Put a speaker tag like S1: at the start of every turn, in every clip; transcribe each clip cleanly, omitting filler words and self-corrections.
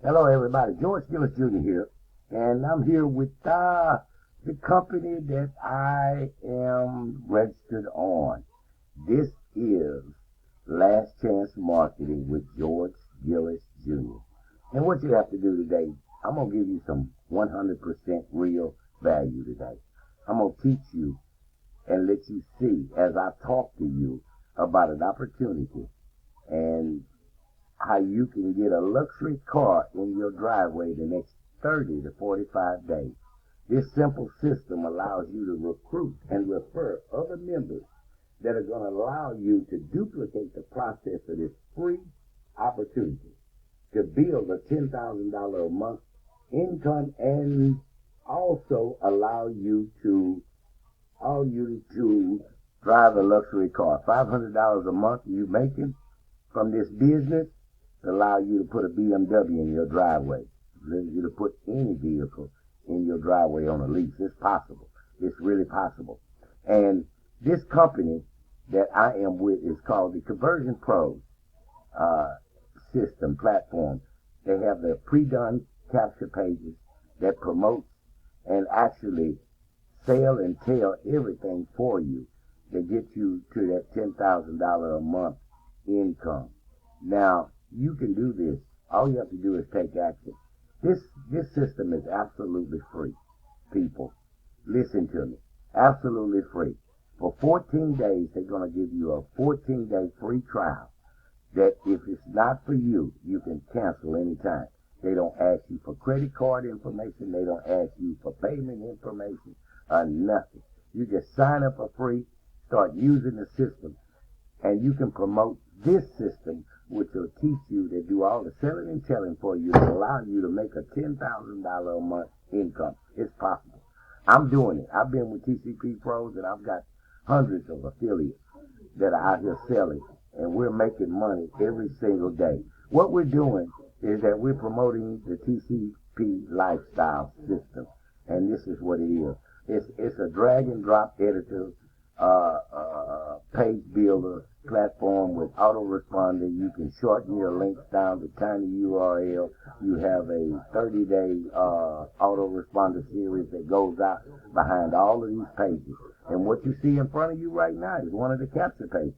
S1: Hello, everybody. George Gillis Jr. here, and I'm here with the company that I am registered on. This is Last Chance Marketing with George Gillis Jr. And what you have to do today, I'm going to give you some 100% real value today. I'm going to teach you and let you see as I talk to you about an opportunity and how you can get a luxury car in your driveway the next 30 to 45 days. This simple system allows you to recruit and refer other members that are going to allow you to duplicate the process of this free opportunity to build a $10,000 a month income and also allow you to drive a luxury car. $500 a month you making from this business allow you to put a BMW in your driveway. Allows you to put any vehicle in your driveway on a lease. It's possible. It's really possible. And this company that I am with is called the Conversion Pros system platform. They have their pre-done capture pages that promote and actually sell and tell everything for you that gets you to that $10,000 a month income. Now, you can do this. All you have to do is take action. This system is absolutely free. People, listen to me. Absolutely free. For 14 days, they're going to give you a 14-day free trial that if it's not for you, you can cancel anytime. They don't ask you for credit card information. They don't ask you for payment information or nothing. You just sign up for free, start using the system, and you can promote this system, which will teach you to do all the selling and telling for you to allow you to make a $10,000 a month income. It's possible. I'm doing it. I've been with TCP Pros, and I've got hundreds of affiliates that are out here selling, and we're making money every single day. What we're doing is that we're promoting the TCP lifestyle system, and this is what it is. It's a drag and drop editor, page builder platform with autoresponder. You can shorten your links down to tiny URL. You have a 30-day autoresponder series that goes out behind all of these pages. And what you see in front of you right now is one of the capture pages.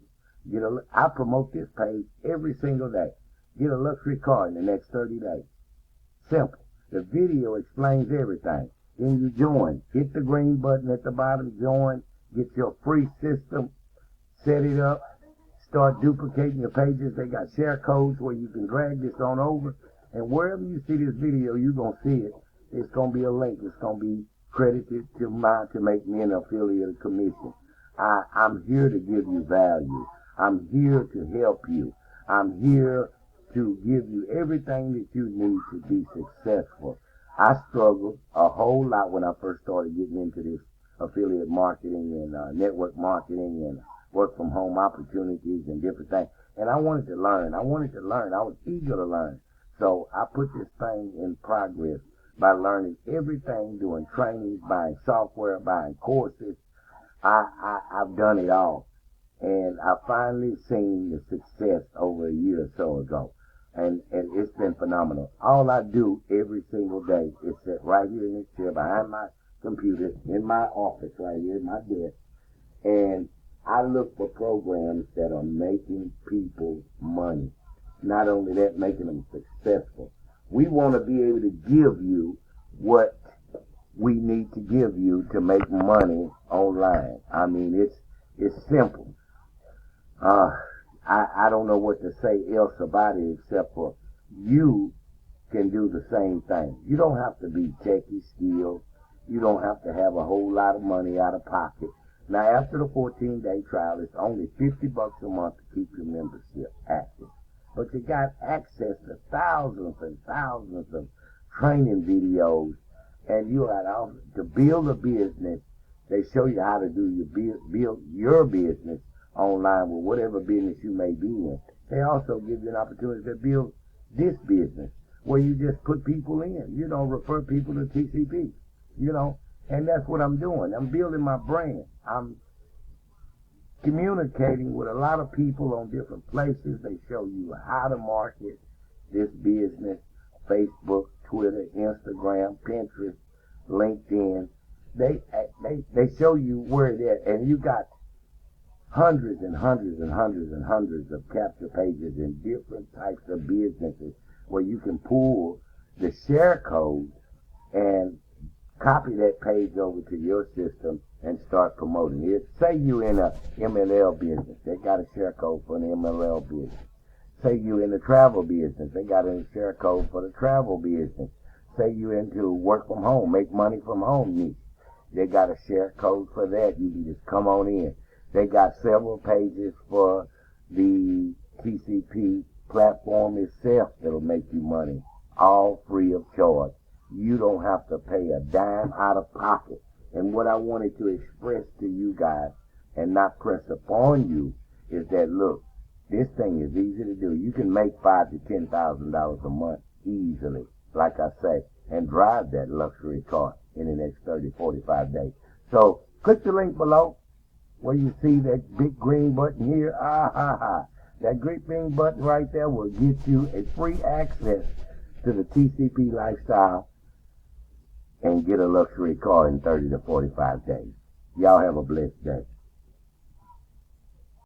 S1: I promote this page every single day. Get a luxury car in the next 30 days. Simple. The video explains everything. Then you join. Hit the green button at the bottom, join, get your free system, set it up, start duplicating your pages. They got share codes where you can drag this on over. And wherever you see this video, you're going to see it. It's going to be a link. It's going to be credited to mine to make me an affiliate commission. I'm here to give you value. I'm here to help you. I'm here to give you everything that you need to be successful. I struggled a whole lot when I first started getting into this affiliate marketing and network marketing and work from home opportunities and different things. And I wanted to learn. I was eager to learn. So I put this thing in progress by learning everything, doing trainings, buying software, buying courses. I've done it all. And I finally seen the success over a year or so ago. And it's been phenomenal. All I do every single day is sit right here in this chair behind my computer in my office right here in my desk. And I look for programs that are making people money. Not only that, making them successful. We want to be able to give you what we need to give you to make money online. I mean, it's simple. I don't know what to say else about it except for you can do the same thing. You don't have to be techie skilled. You don't have to have a whole lot of money out of pocket. Now, after the 14-day trial, it's only $50 a month to keep your membership active. But you got access to thousands and thousands of training videos, and you are to build a business. They show you how to build your business online with whatever business you may be in. They also give you an opportunity to build this business where you just put people in, refer people to TCP, and that's what I'm doing. I'm building my brand. I'm communicating with a lot of people on different places. They show you how to market this business, Facebook, Instagram, Pinterest, LinkedIn. They show you where it is, and you got hundreds and hundreds and hundreds and hundreds of capture pages in different types of businesses where you can pull the share code and copy that page over to your system and start promoting it. Say you in a MLL business, they got a share code for an MLL business. Say you in the travel business, they got a share code for the travel business. Say you into work from home, make money from home niche, they got a share code for that. You can just come on in. They got several pages for the TCP platform itself that'll make you money, all free of charge. You don't have to pay a dime out of pocket. And what I wanted to express to you guys and not press upon you is that, look, this thing is easy to do. You can make $5,000 to $10,000 a month easily, like I say, and drive that luxury car in the next 30, 45 days. So click the link below where you see that big green button here. That green button right there will get you a free access to the TCP lifestyle and get a luxury car in 30 to 45 days. Y'all have a blessed day.